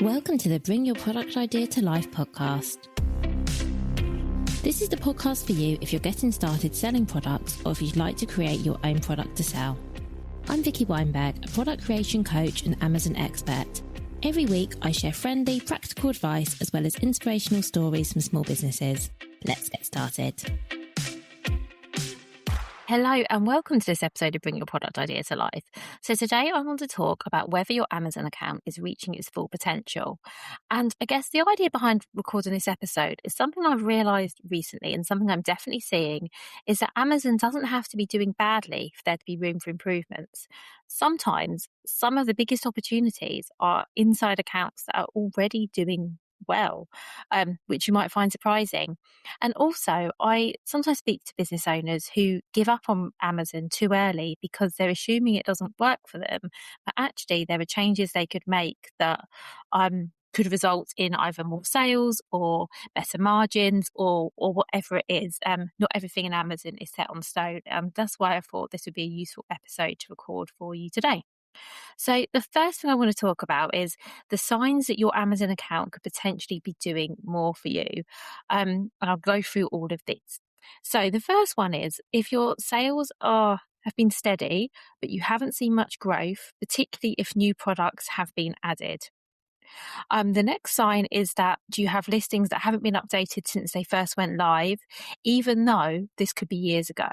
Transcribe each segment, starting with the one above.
Welcome to the Bring Your Product Idea to Life podcast. This is the podcast for you if you're getting started selling products or if you'd like to create your own product to sell. I'm Vicki, a product creation coach and Amazon expert. Every week, I share friendly, practical advice as well as inspirational stories from small businesses. Let's get started. Hello and welcome to this episode of Bring Your Product Idea to Life. So today I want to talk about whether your Amazon account is reaching its full potential. And I guess the idea behind recording this episode is something I've realised recently and something I'm definitely seeing is that Amazon doesn't have to be doing badly for there to be room for improvements. Sometimes some of the biggest opportunities are inside accounts that are already doing well, which you might find surprising. And also, I sometimes speak to business owners who give up on Amazon too early because they're assuming it doesn't work for them. But actually, there are changes they could make that could result in either more sales or better margins or whatever it is. Not everything in Amazon is set on stone. That's why I thought this would be a useful episode to record for you today. So the first thing I want to talk about is the signs that your Amazon account could potentially be doing more for you. And I'll go through all of these. So the first one is if your sales have been steady, but you haven't seen much growth, particularly if new products have been added. The next sign is that do you have listings that haven't been updated since they first went live, even though this could be years ago?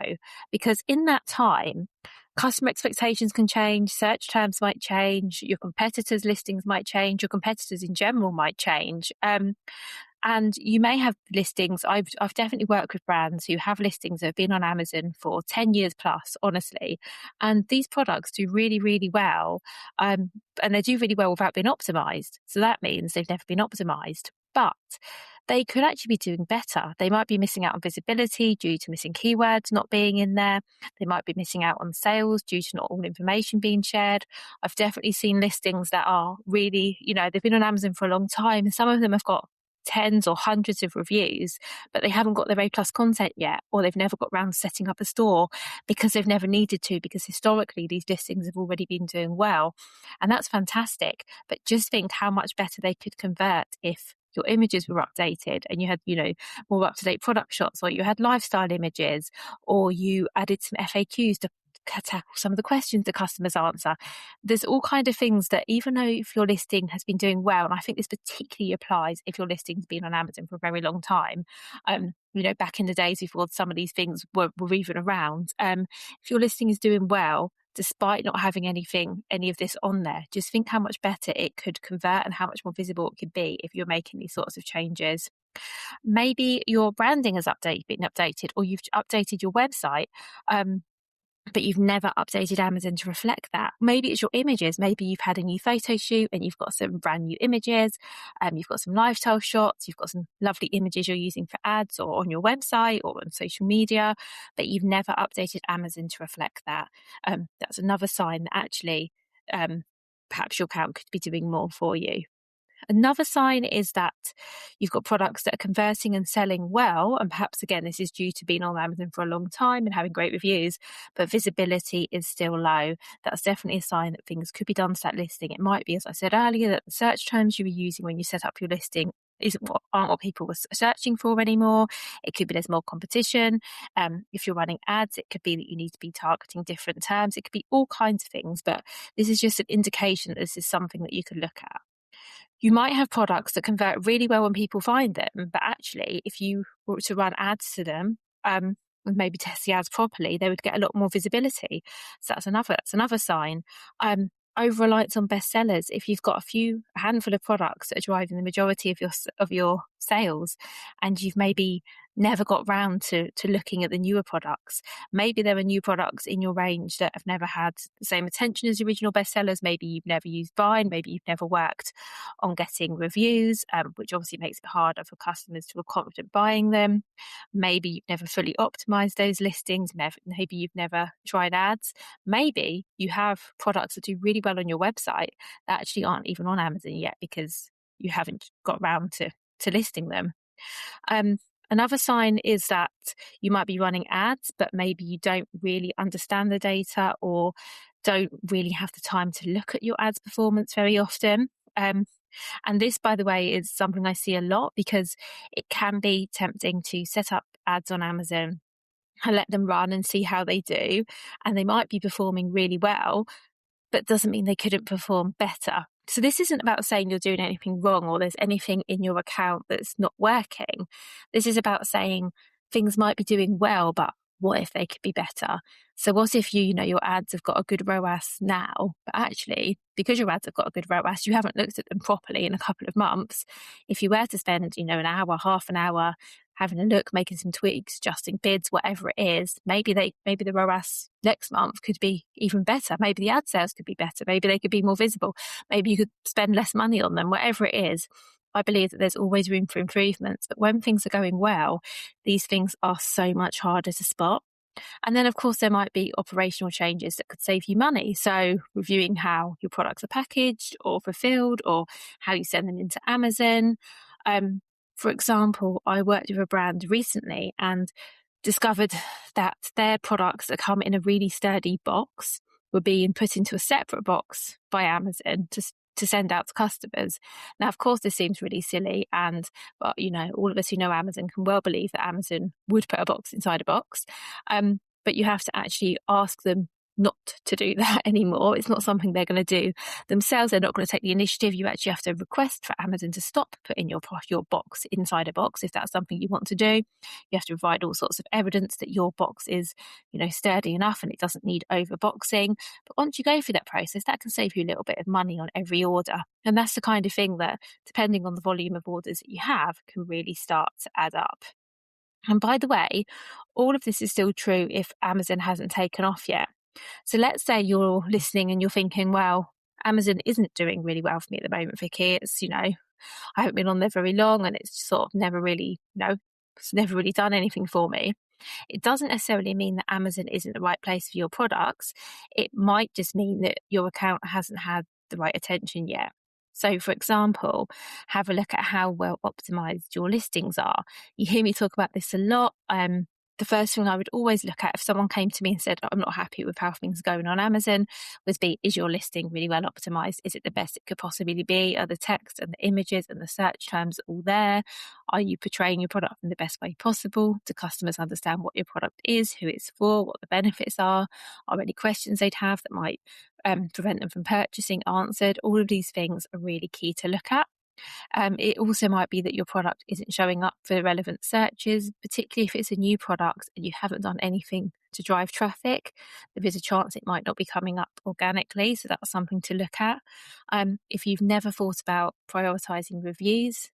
Because in that time, customer expectations can change, search terms might change, your competitors' listings might change, your competitors in general might change. And you may have listings. I've definitely worked with brands who have listings that have been on Amazon for 10 years plus, honestly. And these products do really, really well. And they do really well without being optimized. So that means they've never been optimized. But they could actually be doing better. They might be missing out on visibility due to missing keywords not being in there. They might be missing out on sales due to not all information being shared. I've definitely seen listings that are really, they've been on Amazon for a long time. And some of them have got tens or hundreds of reviews, but they haven't got their A+ content yet, or they've never got around to setting up a store because they've never needed to, because historically these listings have already been doing well. And that's fantastic. But just think how much better they could convert if your images were updated and you had, more up-to-date product shots, or you had lifestyle images, or you added some FAQs to tackle some of the questions the customers answer. There's all kinds of things that even though if your listing has been doing well, and I think this particularly applies if your listing's been on Amazon for a very long time, back in the days before some of these things were even around, if your listing is doing well, despite not having any of this on there, just think how much better it could convert and how much more visible it could be if you're making these sorts of changes. Maybe your branding has been updated, or you've updated your website, but you've never updated Amazon to reflect that. Maybe it's your images. Maybe you've had a new photo shoot and you've got some brand new images. You've got some lifestyle shots. You've got some lovely images you're using for ads or on your website or on social media, but you've never updated Amazon to reflect that. That's another sign that actually perhaps your account could be doing more for you. Another sign is that you've got products that are converting and selling well. And perhaps, again, this is due to being on Amazon for a long time and having great reviews, but visibility is still low. That's definitely a sign that things could be done to that listing. It might be, as I said earlier, that the search terms you were using when you set up your listing aren't what people were searching for anymore. It could be there's more competition. If you're running ads, it could be that you need to be targeting different terms. It could be all kinds of things, but this is just an indication that this is something that you could look at. You might have products that convert really well when people find them, but actually, if you were to run ads to them, and maybe test the ads properly, they would get a lot more visibility. So that's another sign. Over-reliance on bestsellers. If you've got a handful of products that are driving the majority of your sales, and you've maybe never got round to looking at the newer products. Maybe there are new products in your range that have never had the same attention as the original bestsellers. Maybe you've never used buying. Maybe you've never worked on getting reviews, which obviously makes it harder for customers to feel confident buying them. Maybe you've never fully optimized those listings. Maybe you've never tried ads. Maybe you have products that do really well on your website that actually aren't even on Amazon yet because you haven't got round to listing them. Another sign is that you might be running ads, but maybe you don't really understand the data or don't really have the time to look at your ads performance very often. And this, by the way, is something I see a lot because it can be tempting to set up ads on Amazon and let them run and see how they do. And they might be performing really well, but doesn't mean they couldn't perform better. So this isn't about saying you're doing anything wrong or there's anything in your account that's not working. This is about saying things might be doing well, but what if they could be better? So what if your ads have got a good ROAS now, but actually, because your ads have got a good ROAS, you haven't looked at them properly in a couple of months. If you were to spend, an hour, half an hour having a look, making some tweaks, adjusting bids, whatever it is, maybe the ROAS next month could be even better. Maybe the ad sales could be better. Maybe they could be more visible. Maybe you could spend less money on them, whatever it is. I believe that there's always room for improvements, but when things are going well, these things are so much harder to spot. And then, of course, there might be operational changes that could save you money. So reviewing how your products are packaged or fulfilled or how you send them into Amazon. For example, I worked with a brand recently and discovered that their products that come in a really sturdy box were being put into a separate box by Amazon to send out to customers. Now, of course, this seems really silly, but all of us who know Amazon can well believe that Amazon would put a box inside a box. But you have to actually ask them not to do that anymore. It's not something they're going to do themselves. They're not going to take the initiative. You actually have to request for Amazon to stop putting your box inside a box if that's something you want to do. You have to provide all sorts of evidence that your box is, sturdy enough and it doesn't need overboxing. But once you go through that process, that can save you a little bit of money on every order. And that's the kind of thing that, depending on the volume of orders that you have, can really start to add up. And by the way, all of this is still true if Amazon hasn't taken off yet. So let's say you're listening and you're thinking, well, Amazon isn't doing really well for me at the moment, Vicki. It's, I haven't been on there very long and it's sort of never really, it's never really done anything for me. It doesn't necessarily mean that Amazon isn't the right place for your products. It might just mean that your account hasn't had the right attention yet. So, for example, have a look at how well optimized your listings are. You hear me talk about this a lot. The first thing I would always look at if someone came to me and said, I'm not happy with how things are going on Amazon, is your listing really well optimized? Is it the best it could possibly be? Are the text and the images and the search terms all there? Are you portraying your product in the best way possible? Do customers understand what your product is, who it's for, what the benefits are? Are there any questions they'd have that might prevent them from purchasing answered? All of these things are really key to look at. It also might be that your product isn't showing up for relevant searches, particularly if it's a new product and you haven't done anything to drive traffic. There is a chance it might not be coming up organically, so that's something to look at. If you've never thought about prioritizing reviews,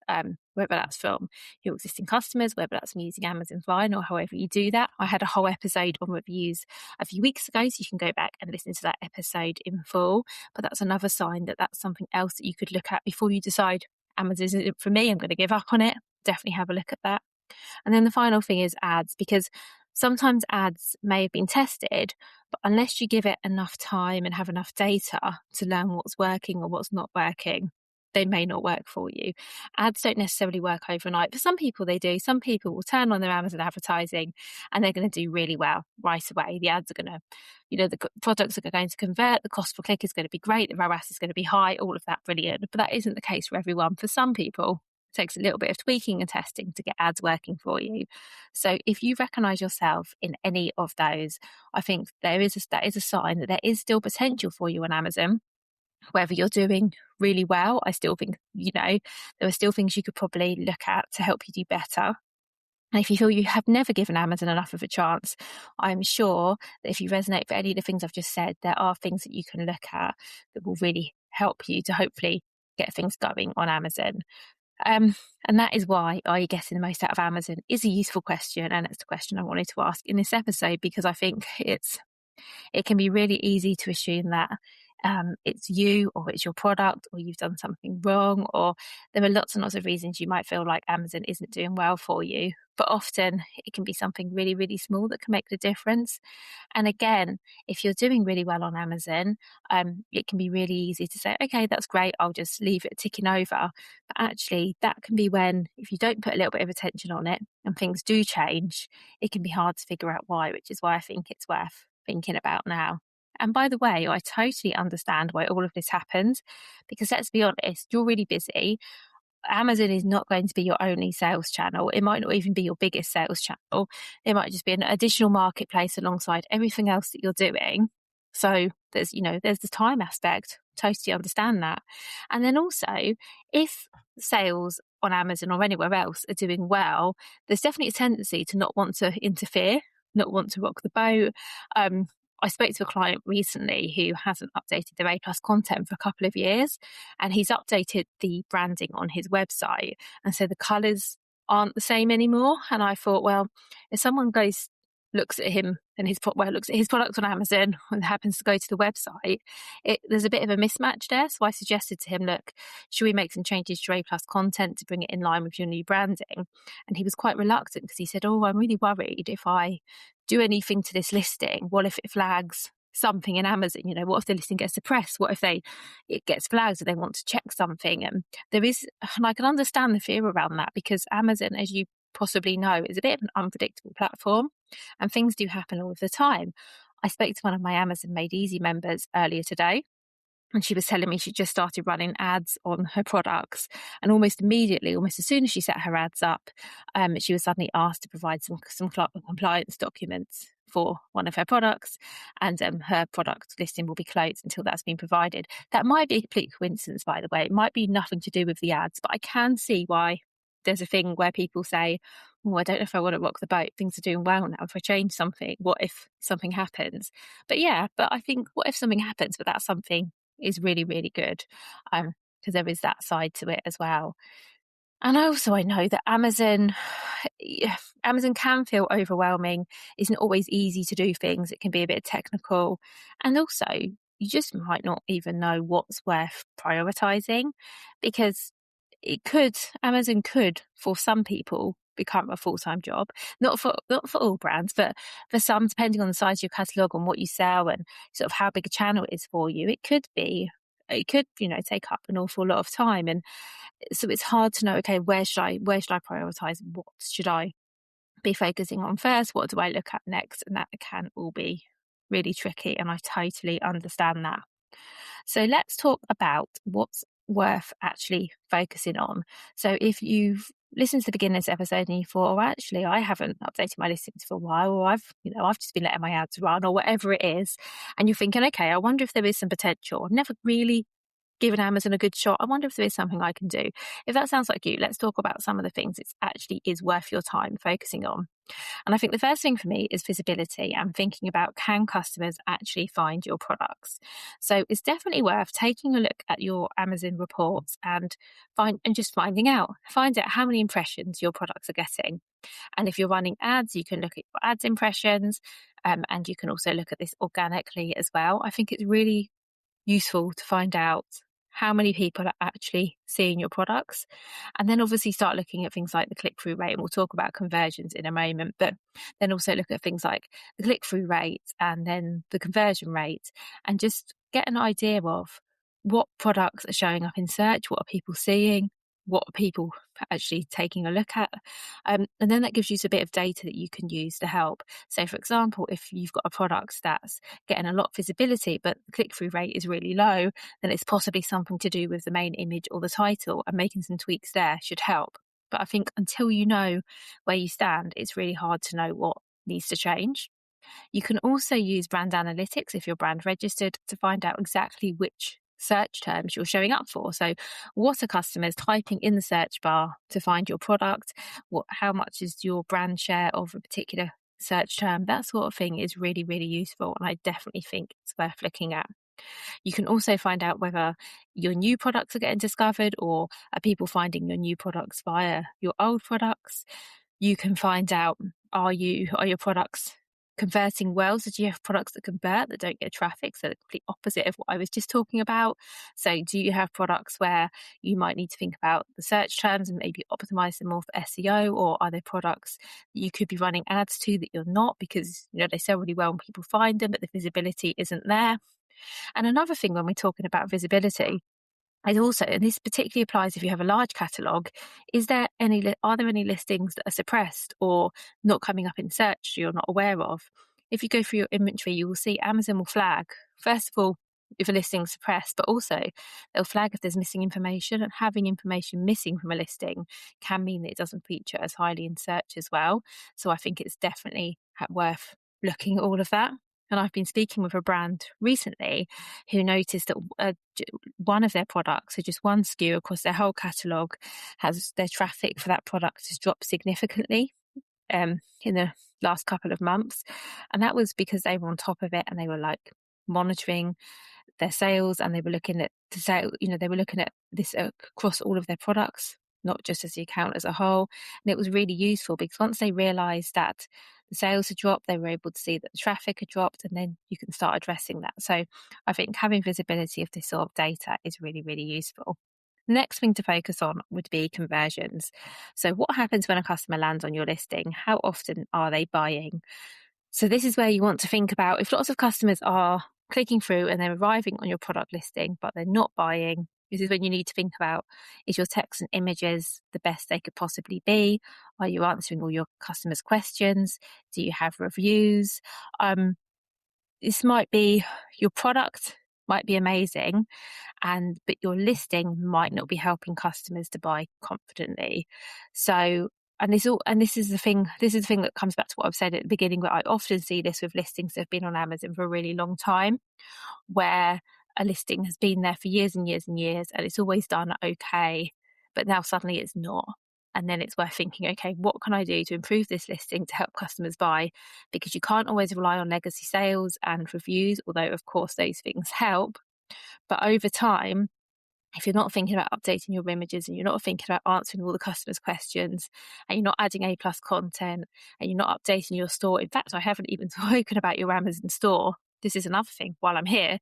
whether that's from your existing customers, whether that's from using Amazon Vine or however you do that. I had a whole episode on reviews a few weeks ago, so you can go back and listen to that episode in full. But that's another sign that that's something else that you could look at before you decide Amazon isn't for me, I'm going to give up on it. Definitely have a look at that. And then the final thing is ads, because sometimes ads may have been tested, but unless you give it enough time and have enough data to learn what's working or what's not working, they may not work for you. Ads don't necessarily work overnight. For some people, they do. Some people will turn on their Amazon advertising and they're going to do really well right away. The ads are going to, the products are going to convert. The cost per click is going to be great. The ROAS is going to be high. All of that brilliant. But that isn't the case for everyone. For some people, it takes a little bit of tweaking and testing to get ads working for you. So if you recognize yourself in any of those, I think that is a sign that there is still potential for you on Amazon. Whether you're doing really well, I still think, there are still things you could probably look at to help you do better. And if you feel you have never given Amazon enough of a chance, I'm sure that if you resonate with any of the things I've just said, there are things that you can look at that will really help you to hopefully get things going on Amazon. And that is why are you getting the most out of Amazon is a useful question. And it's the question I wanted to ask in this episode, because I think it can be really easy to assume that it's you or it's your product or you've done something wrong, or there are lots and lots of reasons you might feel like Amazon isn't doing well for you. But often it can be something really, really small that can make the difference. And again, if you're doing really well on Amazon, it can be really easy to say, okay, that's great, I'll just leave it ticking over. But actually, that can be when, if you don't put a little bit of attention on it and things do change, it can be hard to figure out why, which is why I think it's worth thinking about now. And by the way, I totally understand why all of this happens, because let's be honest, you're really busy. Amazon is not going to be your only sales channel. It might not even be your biggest sales channel. It might just be an additional marketplace alongside everything else that you're doing. So there's the time aspect. Totally understand that. And then also, if sales on Amazon or anywhere else are doing well, there's definitely a tendency to not want to interfere, not want to rock the boat. I spoke to a client recently who hasn't updated their A+ content for a couple of years, and he's updated the branding on his website. And so the colours aren't the same anymore. And I thought, well, if someone looks at him and looks at his product on Amazon and happens to go to the website, there's a bit of a mismatch there. So I suggested to him, look, should we make some changes to A+ content to bring it in line with your new branding? And he was quite reluctant because he said, oh, I'm really worried if I do anything to this listing. What if it flags something in Amazon? What if the listing gets suppressed? What if it gets flagged and they want to check something? And I can understand the fear around that, because Amazon, as you possibly know, is a bit of an unpredictable platform, and things do happen all of the time. I spoke to one of my Amazon Made Easy members earlier today, and she was telling me she just started running ads on her products, and almost immediately, almost as soon as she set her ads up, she was suddenly asked to provide some compliance documents for one of her products, and her product listing will be closed until that's been provided. That might be a complete coincidence, by the way. It might be nothing to do with the ads, but I can see why there's a thing where people say, oh, I don't know if I want to rock the boat. Things are doing well now. If I change something, what if something happens? But I think, what if something happens, but that something is really, really good? Because there is that side to it as well. And I know that Amazon can feel overwhelming. It's not always easy to do things. It can be a bit technical. And also, you just might not even know what's worth prioritizing, because Amazon could, for some people, become a full-time job. Not for all brands, but for some, depending on the size of your catalogue and what you sell and sort of how big a channel it is for you, it could take up an awful lot of time. And so it's hard to know, okay, where should I prioritize? What should I be focusing on first? What do I look at next? And that can all be really tricky, and I totally understand that. So let's talk about what's worth actually focusing on. So if you've listened to the beginning of this episode and you thought, oh, actually, I haven't updated my listings for a while, or I've just been letting my ads run, or whatever it is, and you're thinking, okay, I wonder if there is some potential. I've never really given Amazon a good shot. I wonder if there is something I can do. If that sounds like you, let's talk about some of the things it actually is worth your time focusing on. And I think the first thing for me is visibility, and thinking about, can customers actually find your products? So it's definitely worth taking a look at your Amazon reports and find out how many impressions your products are getting. And if you're running ads, you can look at your ads impressions, and you can also look at this organically as well. I think it's really useful to find out how many people are actually seeing your products, and then obviously start looking at things like the click-through rate, and we'll talk about conversions in a moment, but then also look at things like the click-through rate and then the conversion rate, and just get an idea of what products are showing up in search, what are people seeing, what are people actually taking a look at, and then that gives you a bit of data that you can use to help. So for example, if you've got a product that's getting a lot of visibility but the click-through rate is really low, then it's possibly something to do with the main image or the title, and making some tweaks there should help. But I think until you know where you stand, it's really hard to know what needs to change. You can also use brand analytics if you're brand registered to find out exactly which search terms you're showing up for. So what are customers typing in the search bar to find your product? How much is your brand share of a particular search term? That sort of thing is really, really useful, and I definitely think it's worth looking at. You can also find out whether your new products are getting discovered, or are people finding your new products via your old products. You can find out, are your products converting well? So do you have products that convert that don't get traffic? So the complete opposite of what I was just talking about. So do you have products where you might need to think about the search terms and maybe optimize them more for SEO, or are there products that you could be running ads to that you're not, because they sell really well and people find them, but the visibility isn't there? And another thing when we're talking about visibility is also, and this particularly applies if you have a large catalogue, are there any listings that are suppressed or not coming up in search you're not aware of? If you go through your inventory, you will see Amazon will flag first of all, if a listing's suppressed, but also they'll flag if there's missing information, and having information missing from a listing can mean that it doesn't feature as highly in search as well. So I think it's definitely worth looking at all of that. And I've been speaking with a brand recently who noticed that one of their products, so just one SKU across their whole catalogue, has their traffic for that product has dropped significantly in the last couple of months. And that was because they were on top of it and they were like monitoring their sales, and they were looking at the sale, they were looking at this across all of their products, not just as the account as a whole. And it was really useful because once they realized that the sales had dropped, they were able to see that the traffic had dropped, and then you can start addressing that. So I think having visibility of this sort of data is really, really useful. The next thing to focus on would be conversions. So what happens when a customer lands on your listing? How often are they buying? So this is where you want to think about if lots of customers are clicking through and they're arriving on your product listing, but they're not buying. This is when you need to think about, is your text and images the best they could possibly be? Are you answering all your customers' questions? Do you have reviews? This might be, your product might be amazing, but your listing might not be helping customers to buy confidently. So, this is the thing that comes back to what I've said at the beginning, where I often see this with listings that have been on Amazon for a really long time, where a listing has been there for years and years and years, and it's always done okay, but now suddenly it's not. And then it's worth thinking, okay, what can I do to improve this listing to help customers buy? Because you can't always rely on legacy sales and reviews, although of course those things help. But over time, if you're not thinking about updating your images, and you're not thinking about answering all the customers' questions, and you're not adding A+ content, and you're not updating your store. In fact, I haven't even spoken about your Amazon store. This is another thing while I'm here.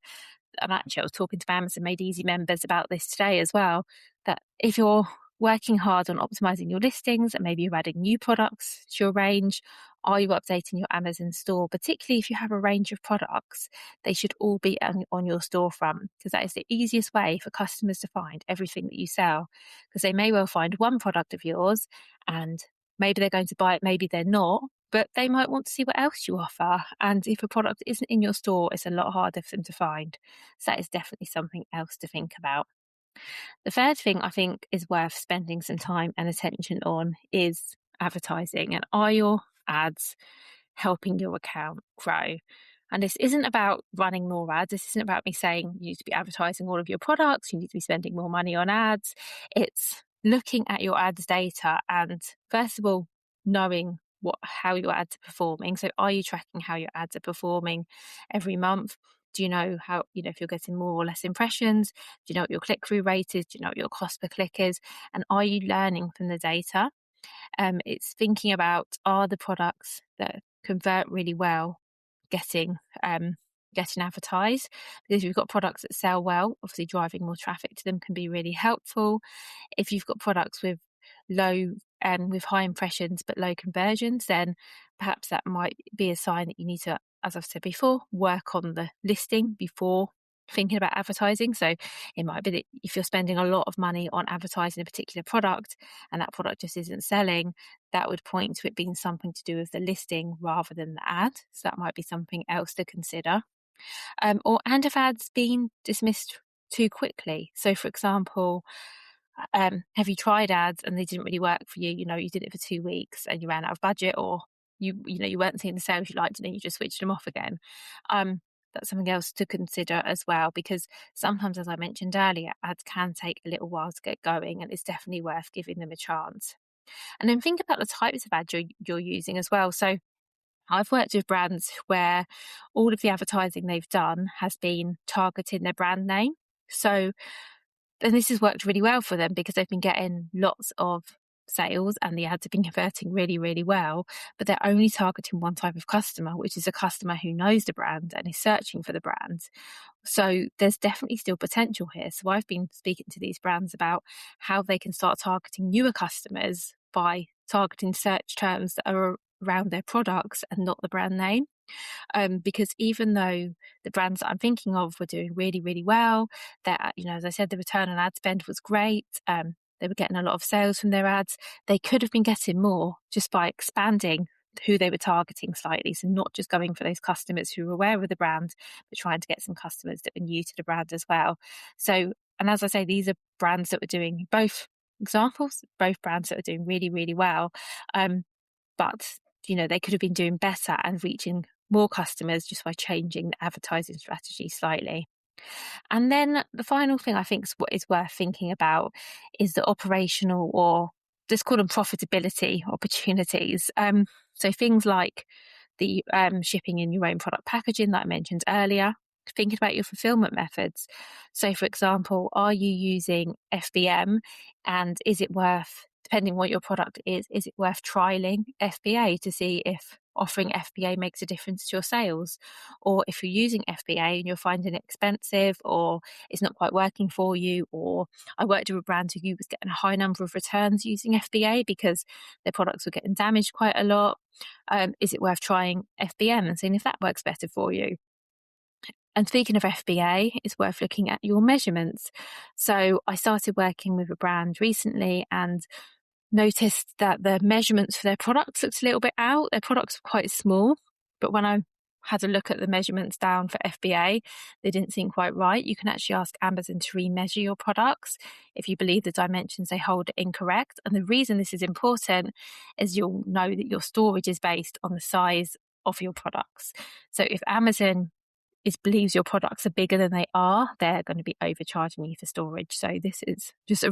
And actually, I was talking to my Amazon Made Easy members about this today as well, that if you're working hard on optimizing your listings and maybe you're adding new products to your range, are you updating your Amazon store? Particularly if you have a range of products, they should all be on your storefront, because that is the easiest way for customers to find everything that you sell. Because they may well find one product of yours and maybe they're going to buy it, maybe they're not, but they might want to see what else you offer. And if a product isn't in your store, it's a lot harder for them to find. So that is definitely something else to think about. The third thing I think is worth spending some time and attention on is advertising. And are your ads helping your account grow? And this isn't about running more ads. This isn't about me saying you need to be advertising all of your products, you need to be spending more money on ads. It's looking at your ads data and, first of all, knowing how your ads are performing. So are you tracking how your ads are performing every month? Do you know how, if you're getting more or less impressions? Do you know what your click-through rate is? Do you know what your cost per click is? And are you learning from the data? It's thinking about, are the products that convert really well getting advertised? Because if you've got products that sell well, obviously driving more traffic to them can be really helpful. If you've got products with with high impressions but low conversions, then perhaps that might be a sign that you need to, as I've said before, work on the listing before thinking about advertising. So it might be that if you're spending a lot of money on advertising a particular product and that product just isn't selling, that would point to it being something to do with the listing rather than the ad. So that might be something else to consider. And have ads been dismissed too quickly? So for example, have you tried ads and they didn't really work for you? You did it for 2 weeks and you ran out of budget, or you weren't seeing the sales you liked and then you just switched them off again. That's something else to consider as well, because sometimes, as I mentioned earlier, ads can take a little while to get going, and it's definitely worth giving them a chance. And then think about the types of ads you're using as well. So I've worked with brands where all of the advertising they've done has been targeting their brand name. So, and this has worked really well for them because they've been getting lots of sales and the ads have been converting really, really well, but they're only targeting one type of customer, which is a customer who knows the brand and is searching for the brand. So there's definitely still potential here. So I've been speaking to these brands about how they can start targeting newer customers by targeting search terms that are around their products and not the brand name. Because even though the brands that I'm thinking of were doing really, really well, that, as I said, the return on ad spend was great. They were getting a lot of sales from their ads. They could have been getting more just by expanding who they were targeting slightly. So not just going for those customers who were aware of the brand, but trying to get some customers that were new to the brand as well. So, and as I say, these are brands that were doing both brands that were doing really, really well. But, they could have been doing better and reaching more customers just by changing the advertising strategy slightly. And then the final thing I think is worth thinking about is the operational, or let's call them profitability opportunities. So things like the shipping in your own product packaging that I mentioned earlier, thinking about your fulfillment methods. So for example, are you using FBM, and is it worth, depending on what your product is it worth trialing FBA to see if offering FBA makes a difference to your sales? Or if you're using FBA and you're finding it expensive, or it's not quite working for you, or I worked with a brand who was getting a high number of returns using FBA because their products were getting damaged quite a lot. Is it worth trying FBM and seeing if that works better for you? And speaking of FBA, it's worth looking at your measurements. So I started working with a brand recently and noticed that the measurements for their products looked a little bit out. Their products were quite small, but when I had a look at the measurements down for FBA, they didn't seem quite right. You can actually ask Amazon to remeasure your products if you believe the dimensions they hold are incorrect. And the reason this is important is you'll know that your storage is based on the size of your products. So if Amazon believes your products are bigger than they are, they're going to be overcharging you for storage. So this is just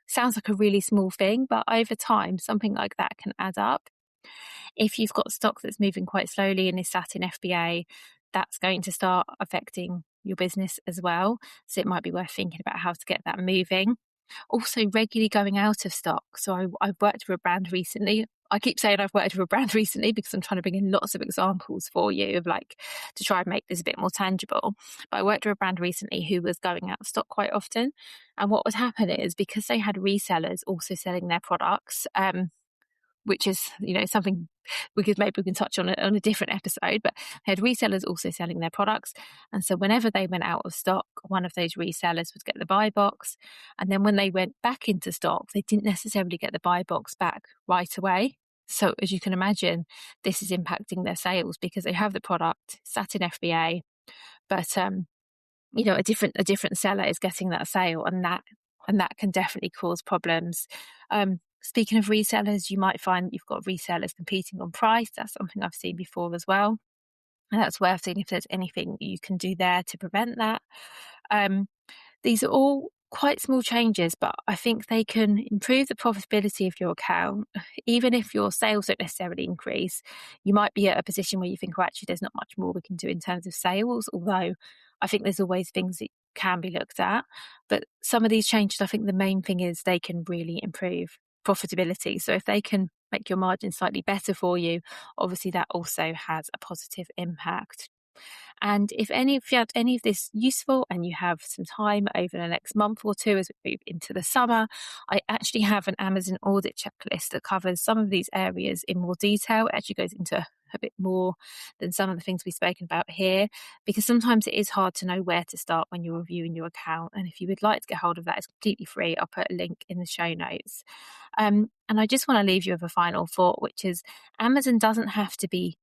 sounds like a really small thing, but over time, something like that can add up. If you've got stock that's moving quite slowly and is sat in FBA, that's going to start affecting your business as well. So it might be worth thinking about how to get that moving. Also, regularly going out of stock. So I've worked with a brand recently. I keep saying I've worked with a brand recently because I'm trying to bring in lots of examples for you of to try and make this a bit more tangible. But I worked with a brand recently who was going out of stock quite often. And what would happen is, because they had resellers also selling their products, which is, something maybe we can touch on a different episode, but they had resellers also selling their products. And so whenever they went out of stock, one of those resellers would get the buy box. And then when they went back into stock, they didn't necessarily get the buy box back right away. So as you can imagine, this is impacting their sales because they have the product sat in FBA, but a different seller is getting that sale, and that can definitely cause problems. Speaking of resellers, you might find you've got resellers competing on price. That's something I've seen before as well. And that's worth seeing if there's anything you can do there to prevent that. These are all quite small changes, but I think they can improve the profitability of your account. Even if your sales don't necessarily increase, you might be at a position where you think, well, actually, there's not much more we can do in terms of sales, although I think there's always things that can be looked at. But some of these changes, I think the main thing is they can really improve profitability. So if they can make your margin slightly better for you, obviously that also has a positive impact. And if you found any of this useful and you have some time over the next month or two as we move into the summer, I actually have an Amazon audit checklist that covers some of these areas in more detail. It actually goes into a bit more than some of the things we've spoken about here, because sometimes it is hard to know where to start when you're reviewing your account. And if you would like to get hold of that, it's completely free. I'll put a link in the show notes. And I just want to leave you with a final thought, which is Amazon doesn't have to be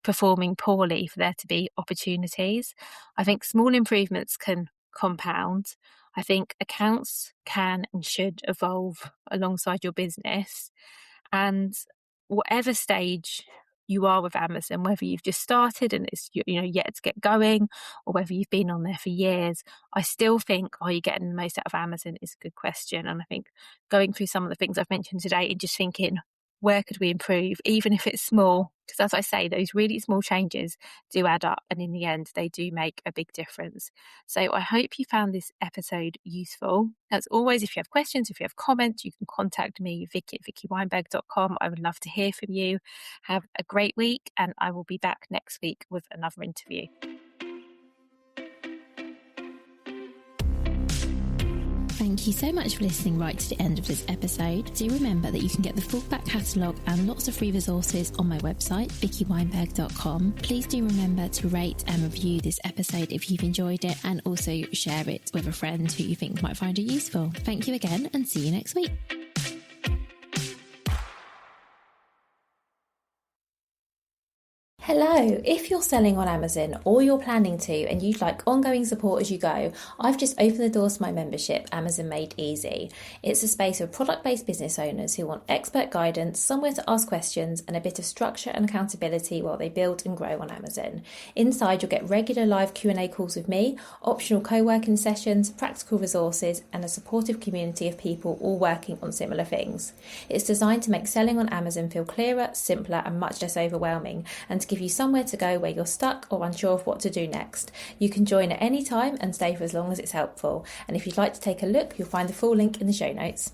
performing poorly for there to be opportunities. I think small improvements can compound. I think accounts can and should evolve alongside your business. And whatever stage you are with Amazon, whether you've just started and it's yet to get going, or whether you've been on there for years, I still think, are you getting the most out of Amazon is a good question. And I think going through some of the things I've mentioned today and just thinking, where could we improve, even if it's small? Because as I say, those really small changes do add up, and in the end, they do make a big difference. So I hope you found this episode useful. As always, if you have questions, if you have comments, you can contact me, Vicki at vickyweinberg.com. I would love to hear from you. Have a great week, and I will be back next week with another interview. Thank you so much for listening right to the end of this episode. Do remember that you can get the full back catalogue and lots of free resources on my website, vickyweinberg.com. Please do remember to rate and review this episode if you've enjoyed it, and also share it with a friend who you think might find it useful. Thank you again, and see you next week. Hello, if you're selling on Amazon or you're planning to and you'd like ongoing support as you go, I've just opened the doors to my membership, Amazon Made Easy. It's a space for product-based business owners who want expert guidance, somewhere to ask questions and a bit of structure and accountability while they build and grow on Amazon. Inside you'll get regular live Q&A calls with me, optional co-working sessions, practical resources and a supportive community of people all working on similar things. It's designed to make selling on Amazon feel clearer, simpler and much less overwhelming, and to give you somewhere to go where you're stuck or unsure of what to do next. You can join at any time and stay for as long as it's helpful. And if you'd like to take a look, you'll find the full link in the show notes.